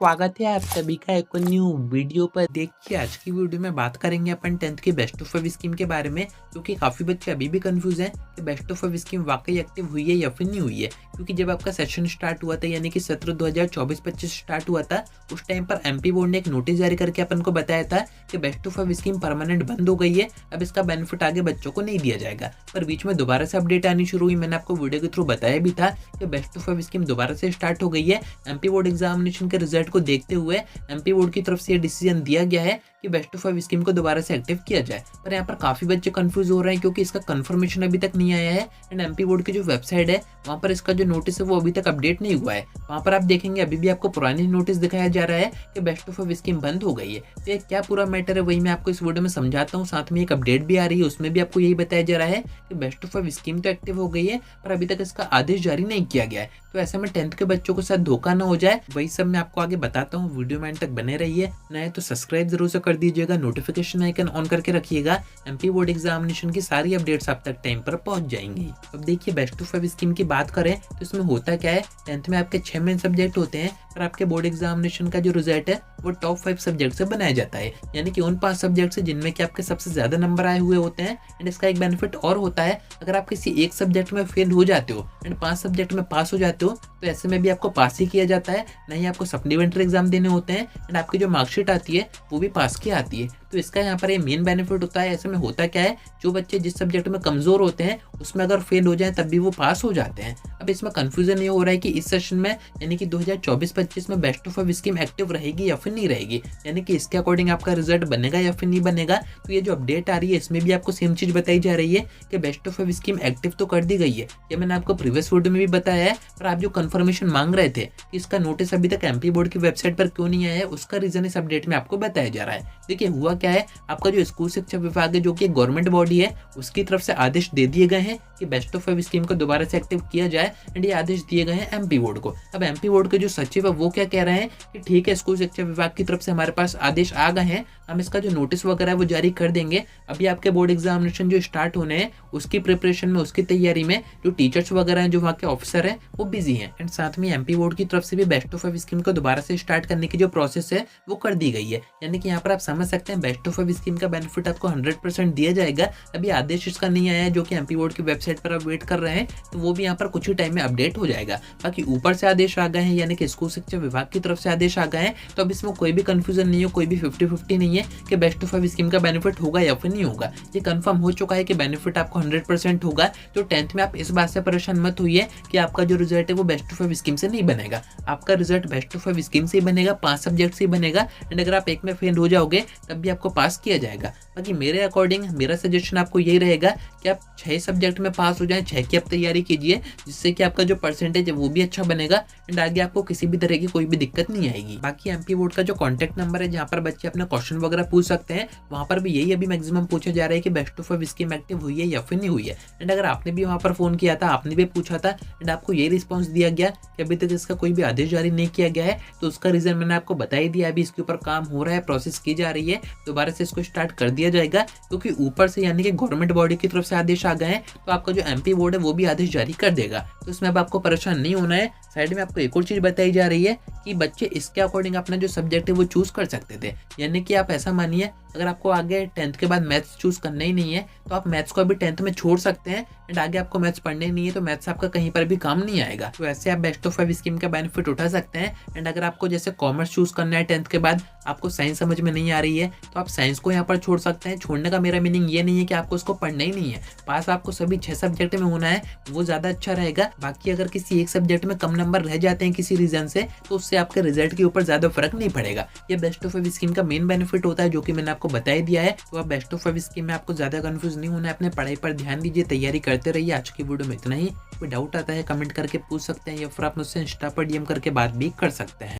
स्वागत है आप सभी का एक न्यू वीडियो पर। देखिए आज की वीडियो में बात करेंगे अपन 10th की बेस्ट ऑफ 5 स्कीम के बारे में, क्योंकि काफ़ी बच्चे अभी भी कंफ्यूज हैं कि बेस्ट ऑफ 5 स्कीम वाकई एक्टिव हुई है या फिर नहीं हुई है। क्योंकि जब आपका सेशन स्टार्ट हुआ था यानी कि सत्र 2024-25 स्टार्ट हुआ था, उस टाइम पर एमपी बोर्ड ने एक नोटिस जारी करके अपन को बताया था कि बेस्ट ऑफ 5 स्कीम परमानेंट बंद हो गई है, अब इसका बेनिफिट आगे बच्चों को नहीं दिया जाएगा। पर बीच में दोबारा से अपडेट आनी शुरू हुई, मैंने आपको वीडियो के थ्रू बताया भी था कि बेस्ट ऑफ 5 स्कीम दोबारा से स्टार्ट हो गई है। एमपी बोर्ड एग्जामिनेशन के रिजल्ट को देखते हुए एमपी बोर्ड की तरफ से ये डिसीजन दिया गया है कि बेस्ट ऑफ 5 स्कीम को दोबारा से एक्टिव किया जाए। पर यहाँ पर काफी बच्चे कंफ्यूज हो रहे हैं क्योंकि इसका कंफर्मेशन अभी तक नहीं आया है एंड एमपी बोर्ड की जो वेबसाइट है वहाँ पर इसका जो नोटिस है वो अभी तक अपडेट नहीं हुआ है। वहाँ पर आप देखेंगे अभी भी आपको पुरानी नोटिस दिखाया जा रहा है कि बेस्ट ऑफ 5 स्कीम बंद हो गई है। तो ये क्या पूरा मैटर है वही मैं आपको इस वीडियो में समझाता हूँ। साथ में एक अपडेट भी आ रही है, उसमें भी आपको यही बताया जा रहा है कि बेस्ट ऑफ 5 स्कीम तो एक्टिव हो गई है पर अभी तक इसका आदेश जारी नहीं किया गया है। तो ऐसे में 10th के बच्चों के साथ धोखा ना हो जाए, वही सब मैं आपको आगे बताता हूँ। वीडियो में एंड तक बने रहिए, नए तो सब्सक्राइब जरूर से कर दीजिएगा, नोटिफिकेशन आइकन ऑन करके रखिएगा। एमपी बोर्ड एग्जामिनेशन की सारी अपडेट्स आप तक टाइम पर पहुंच जाएंगी। अब देखिए बेस्ट ऑफ 5 स्कीम की बात करें तो इसमें होता क्या है, 10th में आपके 6 मेन सब्जेक्ट होते हैं पर आपके बोर्ड एग्जामिनेशन का जो रिजल्ट है वो टॉप 5 सब्जेक्ट से बनाया जाता है, यानी कि उन 5 सब्जेक्ट से जिनमें कि आपके सबसे ज्यादा नंबर आए हुए होते हैं। एंड इसका एक बेनिफिट और होता है, अगर आप किसी एक सब्जेक्ट में फेल हो जाते हो एंड 5 सब्जेक्ट में पास हो जाते हो तो ऐसे में भी आपको पास ही किया जाता है, नहीं आपको सप्लीमेंट्री एग्जाम देने होते हैं एंड आपकी जो मार्कशीट आती है वो भी पास की आती है। तो इसका यहाँ पर ये मेन बेनिफिट होता है। ऐसे में होता क्या है, जो बच्चे जिस सब्जेक्ट में कमजोर होते हैं उसमें अगर फेल हो जाए तब भी वो पास हो जाते हैं। अब इसमें कंफ्यूजन ये हो रहा है कि इस सेशन में यानी कि 2024-25 में बेस्ट ऑफ 5 स्कीम एक्टिव रहेगी या फिर नहीं रहेगी, यानी कि इसके अकॉर्डिंग आपका रिजल्ट बनेगा या फिर नहीं बनेगा। तो ये जो अपडेट आ रही है इसमें भी आपको सेम चीज बताई जा रही है कि बेस्ट ऑफ 5 स्कीम एक्टिव तो कर दी गई है। ये मैंने आपको प्रीवियस वीडियो में भी बताया है, पर आप जो कंफर्मेशन मांग रहे थे कि इसका नोटिस अभी तक एमपी बोर्ड की वेबसाइट पर क्यों नहीं आया है, उसका रीजन इस अपडेट में आपको बताया जा रहा है। देखिए हुआ क्या है, आपका जो स्कूल शिक्षा विभाग है जो कि एक गवर्नमेंट बॉडी है, उसकी तरफ से आदेश दे दिए गए हैं कि बेस्ट ऑफ 5 स्कीम को दोबारा से एक्टिव किया जाए एंड ये आदेश दिए गए हैं एमपी बोर्ड को। अब एमपी बोर्ड के जो सचिव है वो क्या कह रहे हैं कि ठीक है, स्कूल शिक्षा विभाग की तरफ से हमारे पास आदेश आ गए हैं, हम इसका जो नोटिस वगैरह है वो जारी कर देंगे। अभी आपके बोर्ड एग्जामिनेशन जो स्टार्ट होने हैं उसकी प्रिपरेशन में, उसकी तैयारी में जो टीचर्स वगैरह हैं, जो वहाँ के ऑफिसर हैं वो बिजी हैं। एंड साथ में एमपी बोर्ड की तरफ से भी बेस्ट ऑफ 5 स्कीम को दोबारा से स्टार्ट करने की जो प्रोसेस है वो कर दी गई है, यानी कि यहाँ पर आप समझ सकते हैं बेस्ट ऑफ 5 स्कीम का बेनिफिट आपको 100% दिया जाएगा। अभी आदेश इसका नहीं आया है जो कि एमपी बोर्ड की वेबसाइट पर आप वेट कर रहे हैं, तो वो भी यहाँ पर कुछ ही टाइम में अपडेट हो जाएगा। बाकी ऊपर से आदेश आ गए हैं यानी कि स्कूल शिक्षा विभाग की तरफ से आदेश आ गए हैं, तो अब इसमें कोई भी कंफ्यूजन नहीं है, कोई भी 50-50 नहीं है कि बेस्ट ऑफ 5 स्कीम का बेनिफिट होगा या फिर नहीं होगा। ये कंफर्म हो चुका है कि बेनिफिट आपको 100% होगा। तो 10th में आप इस बात से परेशान मत होइए कि आपका जो रिजल्ट है वो बेस्ट ऑफ 5 स्कीम से नहीं बनेगा। आपका रिजल्ट बेस्ट ऑफ 5 स्कीम से ही बनेगा, 5 सब्जेक्ट से ही बनेगा एंड अगर आप एक में फेल हो जाओगे तब भी आपको पास किया जाएगा। बाकी मेरे अकॉर्डिंग मेरा सजेशन आपको यही रहेगा कि आप 6 सब्जेक्ट में पास हो जाएं, 6 की आप तैयारी कीजिए, जिससे कि आपका जो परसेंटेज है वो भी अच्छा बनेगा एंड आगे आपको किसी भी तरह की कोई भी दिक्कत नहीं आएगी। बाकी एमपी बोर्ड का जो कॉन्टैक्ट नंबर है जहाँ पर बच्चे अपना क्वेश्चन वगैरह पूछ सकते हैं, वहाँ पर भी यही अभी मैक्सिमम पूछा जा रहा है कि बेस्ट ऑफ 5 स्कीम एक्टिव हुई है या फिर नहीं हुई है। एंड अगर आपने भी वहाँ पर फोन किया था, आपने भी पूछा था एंड आपको यही रिस्पॉन्स दिया गया कि अभी तक इसका कोई भी आदेश जारी नहीं किया गया है, तो उसका रीजन मैंने आपको बता ही दिया। अभी इसके ऊपर काम हो रहा है, प्रोसेस की जा रही है, दोबारा से इसको स्टार्ट कर दिया जाएगा क्योंकि ऊपर से यानी कि गवर्नमेंट बॉडी की तरफ से आदेश आ गए हैं, तो आपका जो एमपी बोर्ड है वो भी आदेश जारी कर देगा। तो इसमें अब आपको परेशान नहीं होना है। साइड में आपको एक और चीज बताई जा रही है कि बच्चे इसके अकॉर्डिंग अपना जो सब्जेक्ट है वो चूज कर सकते थे, यानी कि आप ऐसा मानिए अगर आपको आगे 10th के बाद मैथ्स चूज करना ही नहीं है तो आप मैथ्स को अभी 10th में छोड़ सकते हैं एंड आगे आपको मैथ्स पढ़ने नहीं है तो मैथ्स आपका कहीं पर भी काम नहीं आएगा। तो ऐसे आप बेस्ट ऑफ 5 स्कीम का बेनिफिट उठा सकते हैं। एंड अगर आपको जैसे कॉमर्स चूज करना है 10th के बाद, आपको साइंस समझ में नहीं आ रही है तो आप साइंस को यहाँ पर छोड़ सकते हैं। छोड़ने का मेरा मीनिंग ये नहीं है कि आपको उसको पढ़ना ही नहीं है, पास आपको सभी 6 सब्जेक्ट में होना है, वो ज्यादा अच्छा रहेगा। बाकी अगर किसी एक सब्जेक्ट में कम नंबर रह जाते हैं किसी रीजन से तो उससे आपके रिजल्ट के ऊपर ज्यादा फर्क नहीं पड़ेगा। ये बेस्ट ऑफ 5 स्कीम का मेन बेनिफिट होता है जो कि मैंने आपको बता ही दिया है। तो आप बेस्ट ऑफ 5 स्कीम में आपको ज्यादा कंफ्यूज नहीं होना है, अपने पढ़ाई पर ध्यान दीजिए, तैयारी करते रहिए। आज की वीडियो में इतना ही। कोई डाउट आता है कमेंट करके पूछ सकते हैं या फिर आप मुझसे इंस्टा पर डीएम करके बात भी कर सकते हैं।